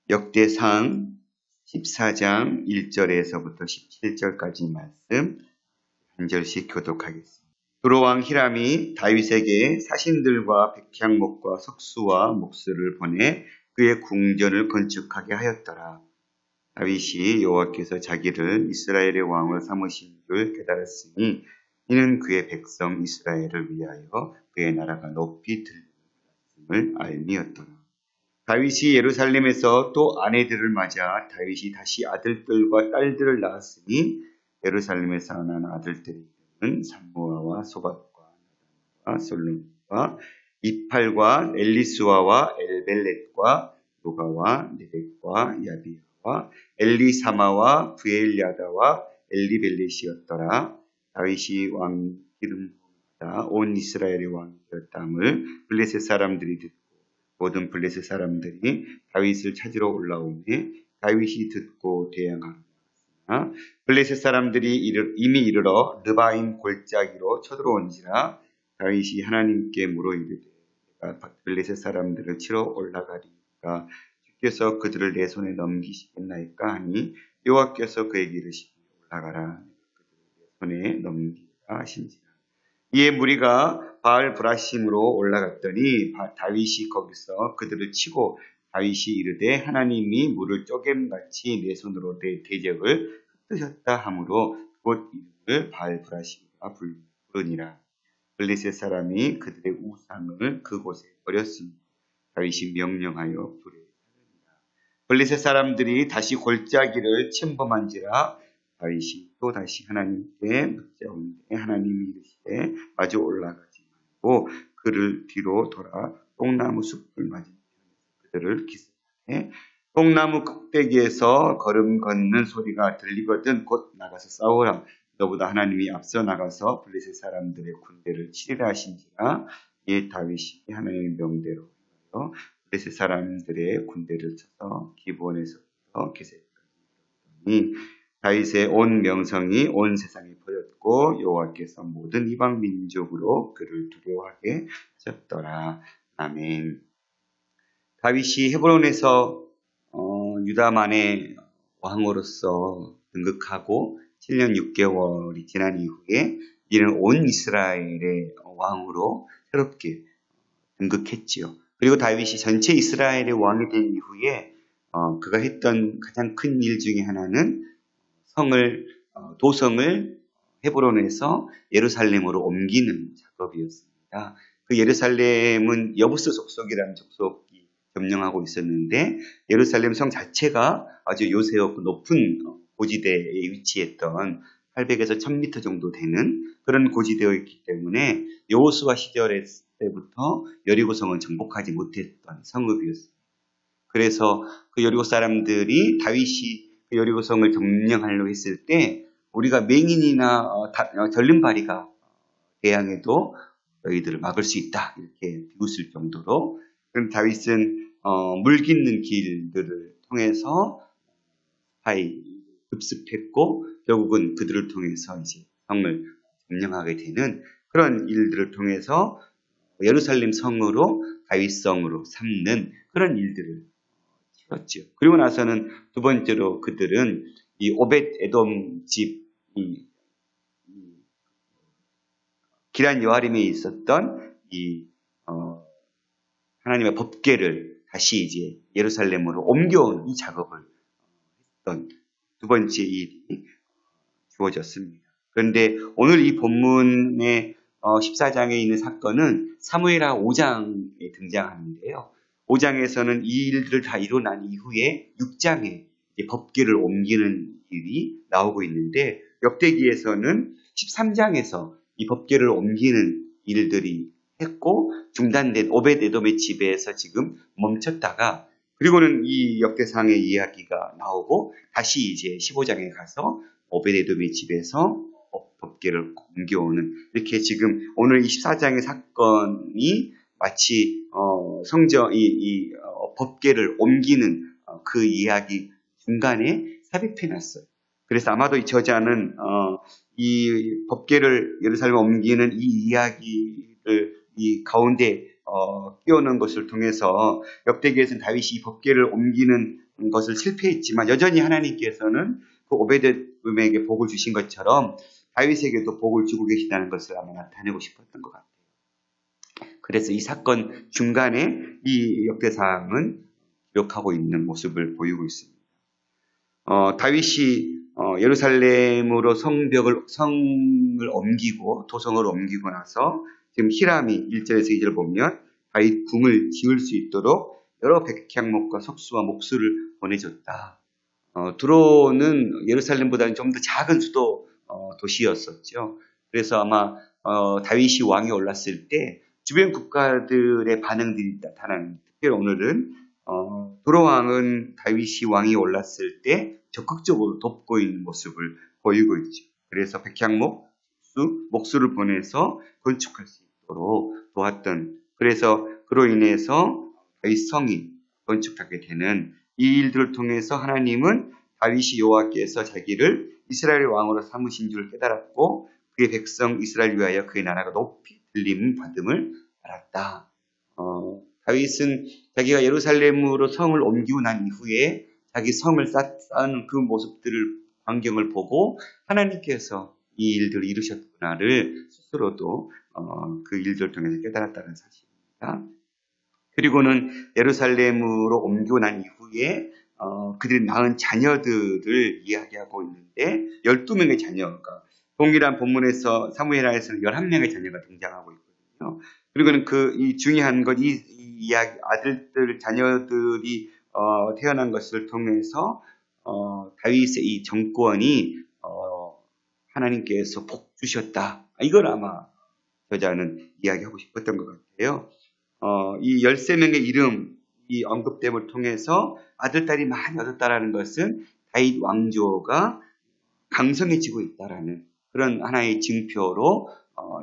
역대상 14장 1절에서부터 17절까지 말씀 한 절씩 교독하겠습니다. 두로왕 히람이 다윗에게 사신들과 백향목과 석수와 목수를 보내 그의 궁전을 건축하게 하였더라. 다윗이 여호와께서 자기를 이스라엘의 왕으로 삼으신 줄 깨달았으니 이는 그의 백성 이스라엘을 위하여 그의 나라가 높이 들림을 알미었더라. 다윗이 예루살렘에서 또 아내들을 맞아 다윗이 다시 아들들과 딸들을 낳았으니 예루살렘에서 난 아들들의 이름은 삼무아와 소박과 나단과 솔로몬과 이팔과 엘리수아와 엘벨렛과 노가와 네벡과 야비아와 엘리사마와 부엘야다와 엘리벨렛이었더라. 다윗이 왕 기름 부음받아 온 이스라엘의 왕이 되었다함을 블레셋 사람들이 듣고 모든 블레셋 사람들이 다윗을 찾으러 올라오매 다윗이 듣고 대항하러 나갔으나 블레셋 사람들이 이미 이르러 르바임 골짜기로 쳐들어온지라. 다윗이 하나님께 물어 이르되 내가 블레셋 사람들을 치러 올라가리까 주께서 그들을 내 손에 넘기시겠나이까 하니 여호와께서 그에게 이르시되 올라가라. 그들을 내 손에 넘기라 하신지라. 이에 무리가 바알 브라심으로 올라갔더니 다윗이 거기서 그들을 치고 다윗이 이르되 하나님이 물을 쪼개같이 내 손으로 내 대적을 흩으셨다 하므로 곧 이름을 바알 브라심이라 부르니라. 블레셋 사람이 그들의 우상을 그곳에 버렸으니 다윗이 명령하여 불에 타르니라. 블레셋 사람들이 다시 골짜기를 침범한지라. 다윗이 또 다시 하나님께 묻자온데 하나님이 이르시되 마주 올라가지 말고 그를 뒤로 돌아 뽕나무 숲을 맞은 그들을 기습해 뽕나무 꼭대기에서 걸음 걷는 소리가 들리거든 곧 나가서 싸우라. 너보다 하나님이 앞서 나가서 블레셋 사람들의 군대를 치리라 하신지라. 이에 다윗이 하나님의 명대로 하여 블레셋 사람들의 군대를 쳐서 기브온에서부터 게셀까지 이르렀더니 다윗의 온 명성이 온 세상에 퍼졌고 여호와께서 모든 이방 민족으로 그를 두려워하게 하셨더라. 아멘. 다윗이 헤브론에서 유다만의 왕으로서 등극하고 7년 6개월이 지난 이후에 이는 온 이스라엘의 왕으로 새롭게 등극했지요. 그리고 다윗이 전체 이스라엘의 왕이 된 이후에 그가 했던 가장 큰 일 중에 하나는 도성을 헤브론에서 예루살렘으로 옮기는 작업이었습니다. 그 예루살렘은 여부스 족속이라는 족속이 점령하고 있었는데 예루살렘 성 자체가 아주 요새였고 높은 고지대에 위치했던 800에서 1000m 정도 되는 그런 고지대였기 때문에 여호수아 시절 때부터 여리고성을 정복하지 못했던 성읍이었습니다. 그래서 그 여리고 사람들이 다윗이 그 여리고성을 점령하려고 했을 때 우리가 맹인이나 절름발이가 대항해도 너희들을 막을 수 있다 이렇게 비웃을 정도로. 그럼 다윗은 물 깃는 길들을 통해서 급습했고 결국은 그들을 통해서 이제 성을 점령하게 되는 그런 일들을 통해서 예루살렘 성으로 다윗성으로 삼는 그런 일들을 치렀죠. 그리고 나서는 두 번째로 그들은 이 오벳 에돔 집 기란 여아림에 있었던 이 하나님의 법궤를 다시 이제 예루살렘으로 옮겨온 이 작업을 했던 두 번째 일이 주어졌습니다. 그런데 오늘 이 본문의 14장에 있는 사건은 사무엘하 5장에 등장하는데요. 5장에서는 이 일들을 다 이뤄난 이후에 6장에 법궤를 옮기는 일이 나오고 있는데 역대기에서는 13장에서 이 법궤를 옮기는 일들이 했고 중단된 오벳 에돔의 집에서 지금 멈췄다가 그리고는 이 역대상의 이야기가 나오고 다시 이제 15장에 가서 오벳 에돔의 집에서 법궤를 옮겨오는 이렇게 지금 오늘 24장의 사건이 마치 법궤를 옮기는 그 이야기 중간에 삽입해놨어요. 그래서 아마도 이 저자는 이 법궤를 예루살렘에 옮기는 이 이야기를 이 가운데 끼워넣은 것을 통해서 역대기에서는 다윗이 이 법궤를 옮기는 것을 실패했지만 여전히 하나님께서는 그 오베드돔에게 복을 주신 것처럼 다윗에게도 복을 주고 계시다는 것을 아마 나타내고 싶었던 것 같아요. 그래서 이 사건 중간에 이 역대상은 기록하고 있는 모습을 보이고 있습니다. 다윗이 예루살렘으로 성을 옮기고 도성을 옮기고 나서 지금 히람이 1절에서 2절 보면 다윗 궁을 지을 수 있도록 여러 백향목과 석수와 목수를 보내줬다. 두로는 예루살렘보다는 좀 더 작은 수도 도시였었죠. 그래서 아마 다윗이 왕이 올랐을 때 주변 국가들의 반응들이 나타납니다. 특별히 오늘은 두로 왕은 다윗이 왕이 올랐을 때 적극적으로 돕고 있는 모습을 보이고 있죠. 그래서 백향목, 목수를 보내서 건축할 수 있도록 도왔던, 그래서 그로 인해서 다윗 성이 건축하게 되는 이 일들을 통해서 하나님은 다윗이 여호와께서 자기를 이스라엘의 왕으로 삼으신 줄 깨달았고 그의 백성 이스라엘 위하여 그의 나라가 높이 들림 받음을 알았다. 다윗은 자기가 예루살렘으로 성을 옮기고 난 이후에 자기 성을 쌓는 그 모습들을 광경을 보고 하나님께서 이 일들을 이루셨구나를 스스로도 그 일들을 통해서 깨달았다는 사실입니다. 그리고는 예루살렘으로 옮기고 난 이후에 그들이 낳은 자녀들을 이야기하고 있는데 12명의 자녀가 동일한 본문에서 사무엘하에서는 11명의 자녀가 등장하고 있거든요. 그리고는 이 중요한 건 이 이야기 아들들 자녀들이 태어난 것을 통해서 다윗의 이 정권이 하나님께서 복 주셨다. 이걸 아마 저자는 이야기하고 싶었던 것 같아요. 이 13명의 이름, 이 언급됨을 통해서 아들딸이 많이 얻었다라는 것은 다윗 왕조가 강성해지고 있다라는 그런 하나의 증표로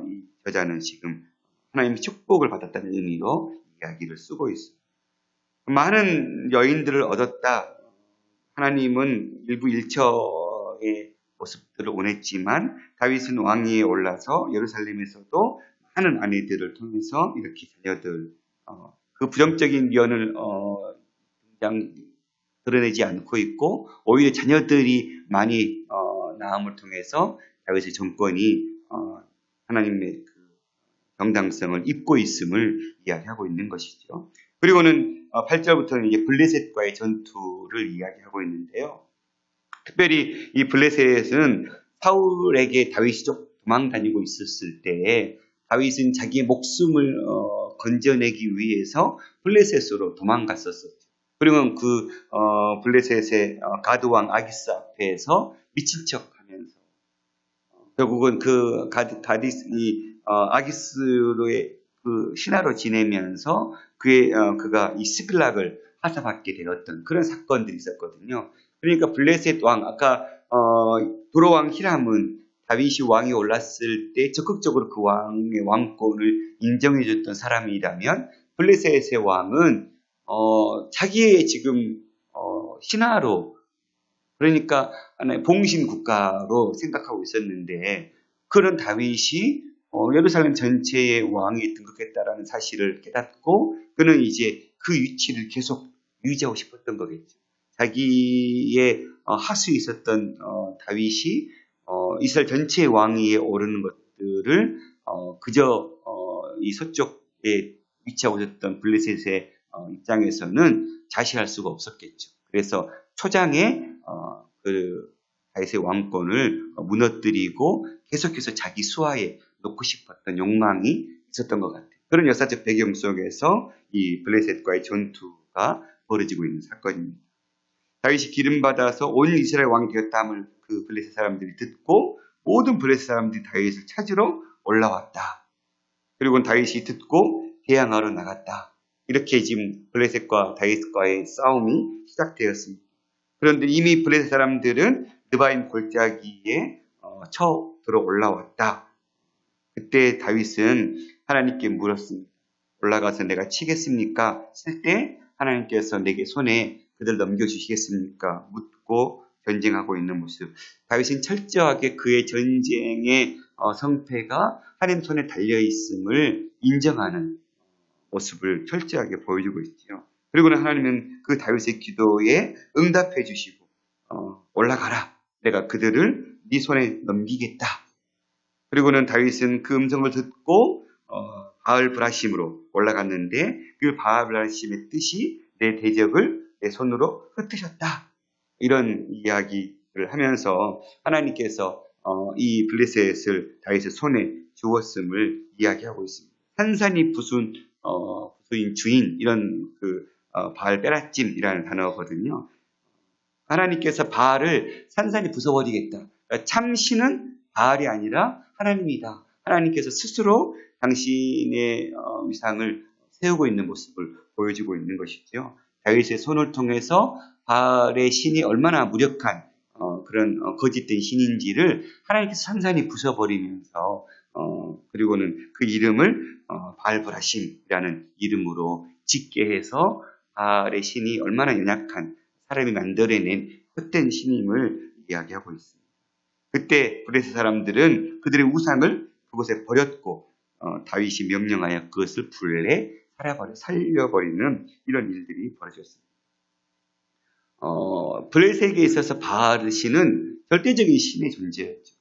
이 저자는 지금 하나님의 축복을 받았다는 의미로 이야기를 쓰고 있습니다. 많은 여인들을 얻었다. 하나님은 일부 일처의 모습들을 원했지만 다윗은 왕위에 올라서 예루살렘에서도 많은 아내들을 통해서 이렇게 자녀들 그 부정적인 면을 드러내지 않고 있고 오히려 자녀들이 많이 낳음을 통해서 다윗의 정권이 하나님의 그 정당성을 입고 있음을 이야기하고 있는 것이죠. 그리고는 8절부터는 이제 블레셋과의 전투를 이야기하고 있는데요. 특별히 이 블레셋은 사울에게 다윗이 도망 다니고 있었을 때 다윗은 자기의 목숨을 건져내기 위해서 블레셋으로 도망갔었었죠. 그리고 그 블레셋의 가드왕 아기스 앞에서 미친 척하면서 결국은 그 아기스로의 그 신하로 지내면서 그가 이 스글락을 하사받게 되었던 그런 사건들이 있었거든요. 그러니까 블레셋 왕 아까 두로 왕 히람은 다윗이 왕이 올랐을 때 적극적으로 그 왕의 왕권을 인정해줬던 사람이라면 블레셋의 왕은 자기의 지금 신하로 그러니까 하나의 봉신 국가로 생각하고 있었는데 그런 다윗이 예루살렘 전체의 왕이 등극했다라는 사실을 깨닫고 그는 이제 그 위치를 계속 유지하고 싶었던 거겠죠. 자기의 하수에 있었던 다윗이 이스라엘 전체의 왕위에 오르는 것들을 그저 이 서쪽에 위치하고 있었던 블레셋의 입장에서는 자시할 수가 없었겠죠. 그래서 초장에 그 다윗의 왕권을 무너뜨리고 계속해서 자기 수하에 놓고 싶었던 욕망이 있었던 것 같아요. 그런 역사적 배경 속에서 이 블레셋과의 전투가 벌어지고 있는 사건입니다. 다윗이 기름받아서 온 이스라엘 왕이 되었다함을 그 블레셋 사람들이 듣고 모든 블레셋 사람들이 다윗을 찾으러 올라왔다. 그리고 다윗이 듣고 대항하러 나갔다. 이렇게 지금 블레셋과 다윗과의 싸움이 시작되었습니다. 그런데 이미 블레셋 사람들은 느바임 골짜기에 들어 올라왔다. 그때 다윗은 하나님께 물었습니다. 올라가서 내가 치겠습니까? 칠 때 하나님께서 내게 손에 그들 넘겨주시겠습니까? 묻고 전쟁하고 있는 모습. 다윗은 철저하게 그의 전쟁의 성패가 하나님 손에 달려있음을 인정하는 모습을 철저하게 보여주고 있죠. 그리고는 하나님은 그 다윗의 기도에 응답해 주시고 올라가라. 내가 그들을 네 손에 넘기겠다. 그리고는 다윗은 그 음성을 듣고 바알브라심으로 올라갔는데 그 바알브라심의 뜻이 내 대적을 내 손으로 흩으셨다. 이런 이야기를 하면서 하나님께서 이 블레셋을 다윗의 손에 주었음을 이야기하고 있습니다. 산산이 부수인 주인 이런 바알 빼라찜이라는 단어거든요. 하나님께서 바알을 산산이 부숴버리겠다. 그러니까 참 신은 바알이 아니라 하나님이다. 하나님께서 스스로 당신의 위상을 세우고 있는 모습을 보여주고 있는 것이죠. 다윗의 손을 통해서 바알의 신이 얼마나 무력한 그런 거짓된 신인지를 하나님께서 산산이 부숴버리면서 그리고는 그 이름을 바알브라심이라는 이름으로 짓게 해서 바알의 신이 얼마나 연약한 사람이 만들어낸 헛된 신임을 이야기하고 있습니다. 그때 블레셋 사람들은 그들의 우상을 그곳에 버렸고 다윗이 명령하여 그것을 불에 살려버리는 이런 일들이 벌어졌습니다. 블레셋에게 있어서 바알 신은 절대적인 신의 존재였죠.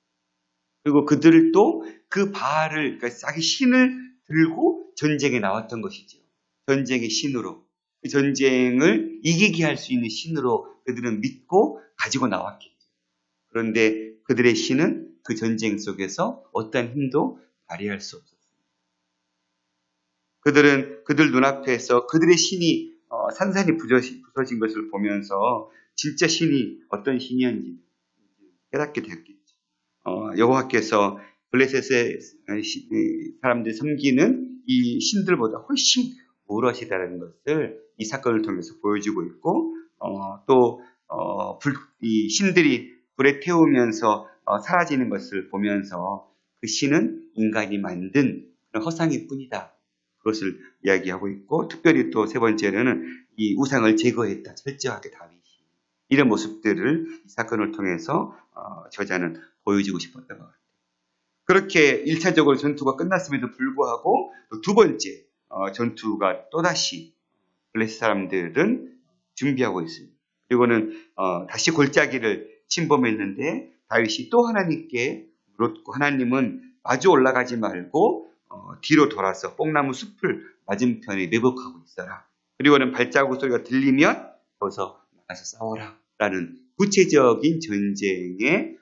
그리고 그들도 그 바알을, 그러니까 자기 신을 들고 전쟁에 나왔던 것이죠. 전쟁의 신으로. 그 전쟁을 이기게 할 수 있는 신으로 그들은 믿고 가지고 나왔겠죠. 그런데 그들의 신은 그 전쟁 속에서 어떠한 힘도 발휘할 수 없었습니다. 그들은 그들 눈앞에서 그들의 신이 산산이 부서진 것을 보면서 진짜 신이 어떤 신이었는지 깨닫게 되었겠죠. 여호와께서 블레셋의 사람들이 섬기는 이 신들보다 훨씬 우월하시다는 것을 이 사건을 통해서 보여주고 있고 이 신들이 불에 태우면서 사라지는 것을 보면서 그 신은 인간이 만든 그런 허상일 뿐이다. 그것을 이야기하고 있고 특별히 또 세 번째로는 이 우상을 제거했다. 철저하게 다윗이. 이런 모습들을 이 사건을 통해서 저자는 보여주고 싶었던 것 같아요. 그렇게 1차적으로 전투가 끝났음에도 불구하고 또 두 번째 전투가 또다시 블레셋 사람들은 준비하고 있습니다. 그리고는 다시 골짜기를 침범했는데 다윗이 또 하나님께 물었고 하나님은 마주 올라가지 말고 뒤로 돌아서 뽕나무 숲을 맞은편에 매복하고 있어라. 그리고는 발자국 소리가 들리면 거기서 나가서 싸워라. 라는 구체적인 전쟁에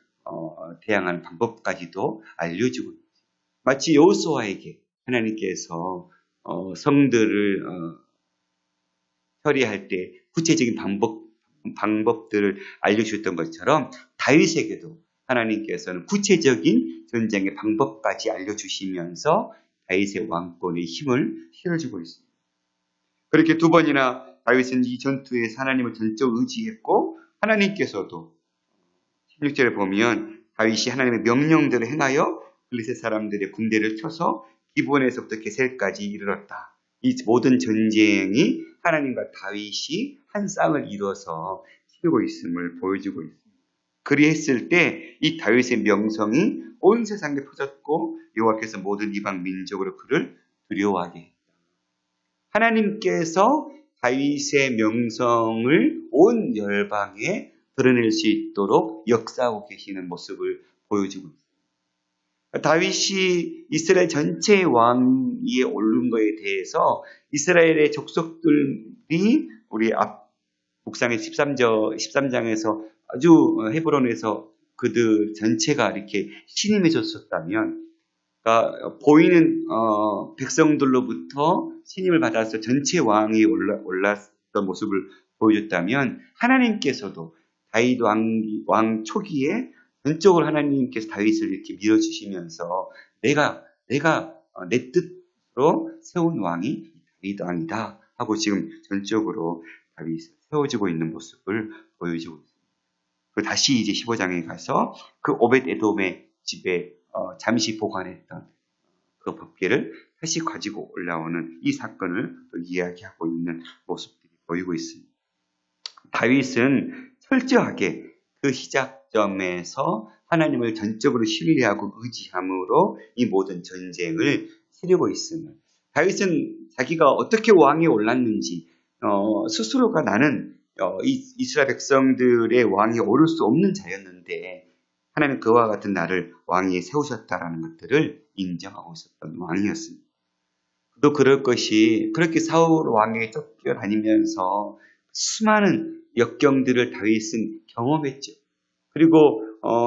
대항하는 방법까지도 알려주고 있습니다. 마치 여호수아에게 하나님께서 성들을 처리할 때 구체적인 방법들을 알려주셨던 것처럼 다윗에게도 하나님께서는 구체적인 전쟁의 방법까지 알려주시면서 다윗의 왕권의 힘을 실어주고 있습니다. 그렇게 두 번이나 다윗은 이 전투에서 하나님을 전적으로 의지했고 하나님께서도 16절에 보면 다윗이 하나님의 명령대로 행하여 블레셋 사람들의 군대를 쳐서 기브온에서부터 게셀까지 이르렀다. 이 모든 전쟁이 하나님과 다윗이 한 쌍을 이뤄서 치르고 있음을 보여주고 있습니다. 그리했을 때 이 다윗의 명성이 온 세상에 퍼졌고 여호와께서 모든 이방 민족으로 그를 두려워하게 했다. 하나님께서 다윗의 명성을 온 열방에 드러낼 수 있도록 역사하고 계시는 모습을 보여주고 있습니다. 다윗이 이스라엘 전체의 왕위에 오른 것에 대해서 이스라엘의 족속들이 우리 앞 묵상의 13장에서 아주 헤브론에서 그들 전체가 이렇게 신임해졌었다면, 그러니까 보이는 백성들로부터 신임을 받아서 전체 왕이 올랐던 모습을 보여줬다면 하나님께서도 다윗 왕 초기에 전적으로 하나님께서 다윗을 이렇게 밀어주시면서 내가 내 뜻으로 세운 왕이 다윗 왕이다 하고 지금 전적으로 다윗을 세워지고 있는 모습을 보여주고 있습니다. 다시 이제 15장에 가서 그 오벳 에돔의 집에 잠시 보관했던 그 법궤를 다시 가지고 올라오는 이 사건을 또 이야기하고 있는 모습들이 보이고 있습니다. 다윗은 철저하게 그 시작점에서 하나님을 전적으로 신뢰하고 의지함으로 이 모든 전쟁을 치르고 있음을, 다윗은 자기가 어떻게 왕에 올랐는지 스스로가 나는 이스라엘 백성들의 왕이 오를 수 없는 자였는데 하나님 그와 같은 나를 왕위에 세우셨다라는 것들을 인정하고 있었던 왕이었습니다. 또 그럴 것이 그렇게 사울 왕에게 쫓겨다니면서 수많은 역경들을 다윗은 경험했죠. 그리고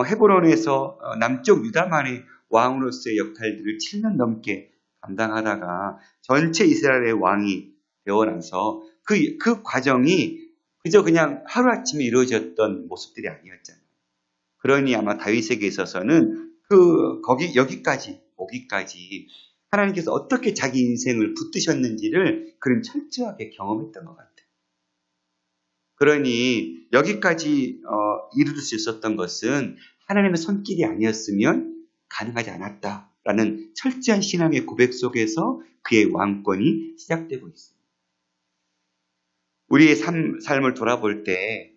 헤브론에서 남쪽 유다만의 왕으로서의 역할들을 7년 넘게 감당하다가 전체 이스라엘의 왕이 되어나서 그 과정이 그저 그냥 하루아침에 이루어졌던 모습들이 아니었잖아요. 그러니 아마 다윗에게 있어서는 여기까지 오기까지 하나님께서 어떻게 자기 인생을 붙드셨는지를 그는 철저하게 경험했던 것 같아요. 그러니 여기까지 이룰 수 있었던 것은 하나님의 손길이 아니었으면 가능하지 않았다라는 철저한 신앙의 고백 속에서 그의 왕권이 시작되고 있습니다. 우리의 삶을 돌아볼 때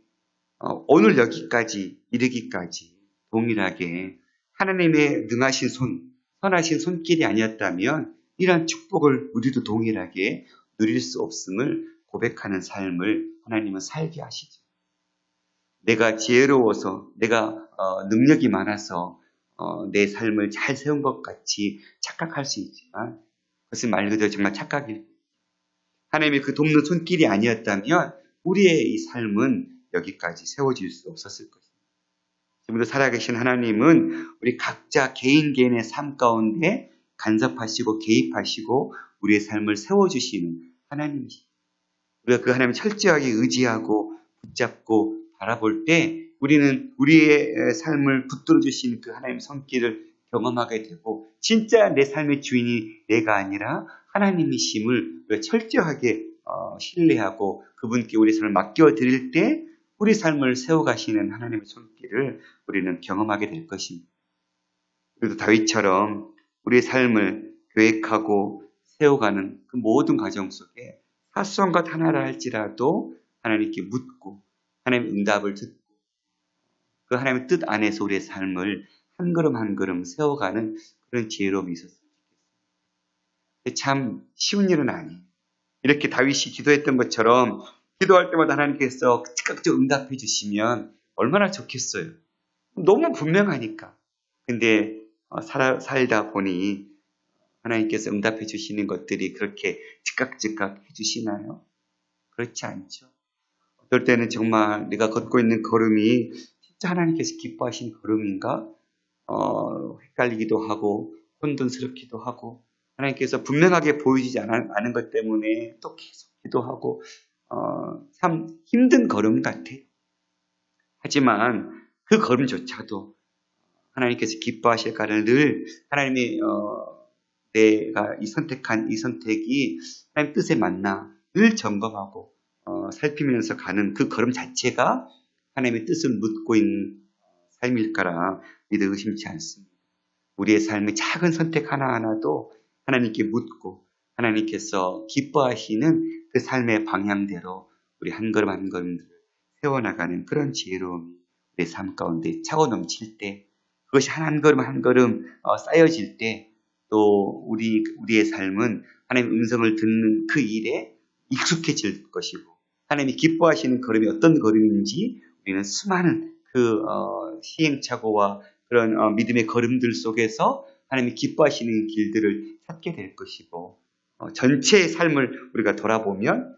오늘 여기까지 이르기까지 동일하게 하나님의 능하신 선하신 손길이 아니었다면 이러한 축복을 우리도 동일하게 누릴 수 없음을 고백하는 삶을 하나님은 살게 하시죠. 내가 지혜로워서 내가 능력이 많아서 내 삶을 잘 세운 것 같이 착각할 수 있지만 그것은 말 그대로 정말 착각일 뿐. 하나님의 그 돕는 손길이 아니었다면 우리의 이 삶은 여기까지 세워질 수 없었을 것입니다. 지금도 살아계신 하나님은 우리 각자 개인의 삶 가운데 간섭하시고 개입하시고 우리의 삶을 세워주시는 하나님이십니다. 우리가 그 하나님을 철저하게 의지하고 붙잡고 바라볼 때 우리는 우리의 삶을 붙들어 주신 그 하나님의 손길을 경험하게 되고 진짜 내 삶의 주인이 내가 아니라 하나님이심을 우리가 철저하게 신뢰하고 그분께 우리 삶을 맡겨드릴 때 우리 삶을 세워가시는 하나님의 손길을 우리는 경험하게 될 것입니다. 그리고 다윗처럼 우리의 삶을 계획하고 세워가는 그 모든 과정 속에 사소한 것 하나라 할지라도 하나님께 묻고 하나님의 응답을 듣고 그 하나님의 뜻 안에서 우리의 삶을 한 걸음 한 걸음 세워가는 그런 지혜로움이 있었으면 좋겠습니다. 참 쉬운 일은 아니에요. 이렇게 다윗이 기도했던 것처럼 기도할 때마다 하나님께서 즉각적으로 응답해 주시면 얼마나 좋겠어요. 너무 분명하니까. 근데 살다 보니 하나님께서 응답해 주시는 것들이 그렇게 즉각 해주시나요? 그렇지 않죠. 어떨 때는 정말 내가 걷고 있는 걸음이 진짜 하나님께서 기뻐하시는 걸음인가? 헷갈리기도 하고 혼돈스럽기도 하고 하나님께서 분명하게 보여지지 않은 것 때문에 또 계속 기도하고 참 힘든 걸음 같아요. 하지만 그 걸음조차도 하나님께서 기뻐하실까를 늘 하나님이 내가 선택한 이 선택이 하나님 뜻에 맞나 늘 점검하고 살피면서 가는 그 걸음 자체가 하나님의 뜻을 묻고 있는 삶일까라 믿어 의심치 않습니다. 우리의 삶의 작은 선택 하나하나도 하나님께 묻고 하나님께서 기뻐하시는 그 삶의 방향대로 우리 한 걸음 한 걸음 세워나가는 그런 지혜로움이 우리의 삶 가운데 차고 넘칠 때 그것이 한 걸음 한 걸음 쌓여질 때 또 우리의 삶은 하나님의 음성을 듣는 그 일에 익숙해질 것이고 하나님이 기뻐하시는 걸음이 어떤 걸음인지 우리는 수많은 그 시행착오와 그런 믿음의 걸음들 속에서 하나님이 기뻐하시는 길들을 찾게 될 것이고 전체의 삶을 우리가 돌아보면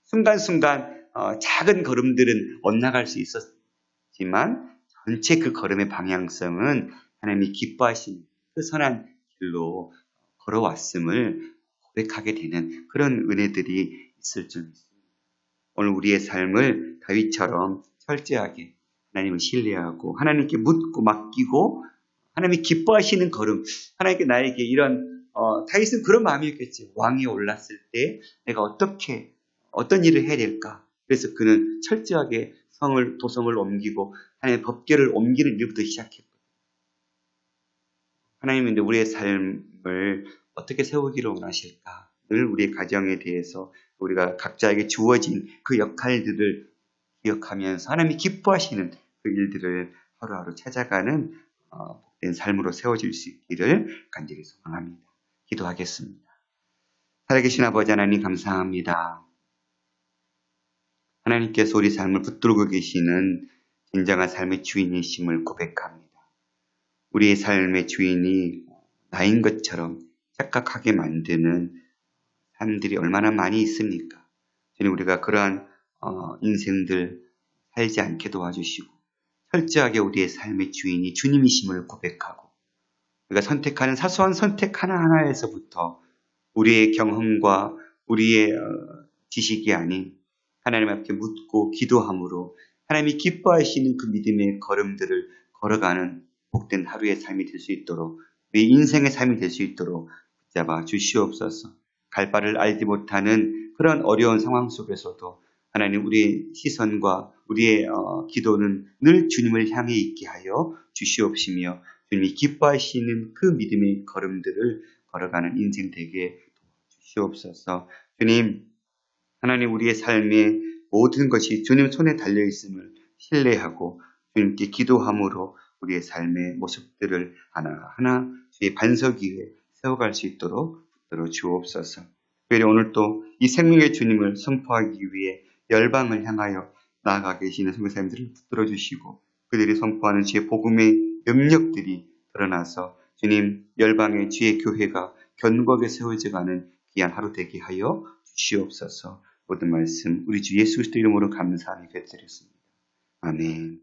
순간순간 작은 걸음들은 엇나갈 수 있었지만 전체 그 걸음의 방향성은 하나님이 기뻐하신 그 선한 길로 걸어왔음을 고백하게 되는 그런 은혜들이 있을 줄 믿습니다. 오늘 우리의 삶을 다윗처럼 철저하게 하나님을 신뢰하고 하나님께 묻고 맡기고 하나님이 기뻐하시는 걸음, 하나님께 나에게 이런 다윗은 그런 마음이었겠지. 왕이 올랐을 때 내가 어떤 일을 해야 될까? 그래서 그는 철저하게 도성을 옮기고 하나님의 법궤를 옮기는 일부터 시작했거든요. 하나님은 우리의 삶을 어떻게 세우기를 원하실까? 늘 우리의 가정에 대해서 우리가 각자에게 주어진 그 역할들을 기억하면서 하나님이 기뻐하시는 그 일들을 하루하루 찾아가는 복된 삶으로 세워질 수 있기를 간절히 소망합니다. 기도하겠습니다. 살아계신 아버지 하나님 감사합니다. 하나님께서 우리 삶을 붙들고 계시는 진정한 삶의 주인이심을 고백합니다. 우리의 삶의 주인이 나인 것처럼 착각하게 만드는 사람들이 얼마나 많이 있습니까? 주님, 우리가 그러한 인생들 살지 않게 도와주시고 철저하게 우리의 삶의 주인이 주님이심을 고백하고 우리가 선택하는 사소한 선택 하나하나에서부터 우리의 경험과 우리의 지식이 아닌 하나님 앞에 묻고 기도함으로 하나님이 기뻐하시는 그 믿음의 걸음들을 걸어가는 복된 하루의 삶이 될 수 있도록 우리 인생의 삶이 될 수 있도록 붙잡아 주시옵소서. 갈 바를 알지 못하는 그런 어려운 상황 속에서도 하나님 우리의 시선과 우리의 기도는 늘 주님을 향해 있게 하여 주시옵시며 주님이 기뻐하시는 그 믿음의 걸음들을 걸어가는 인생 되게 도와주시옵소서. 주님, 하나님 우리의 삶의 모든 것이 주님 손에 달려있음을 신뢰하고 주님께 기도함으로 우리의 삶의 모습들을 하나하나 주의 반석 위에 세워갈 수 있도록 붙들어 주옵소서. 특별히 오늘 또 이 생명의 주님을 선포하기 위해 열방을 향하여 나아가 계시는 선교사님들을 붙들어 주시고 그들이 선포하는 주의 복음의 능력들이 드러나서 주님 열방의 주의 교회가 견고하게 세워져가는 귀한 하루 되게 하여 주시옵소서. 모든 말씀 우리 주 예수 그리스도 이름으로 감사하며 기도드렸습니다. 아멘.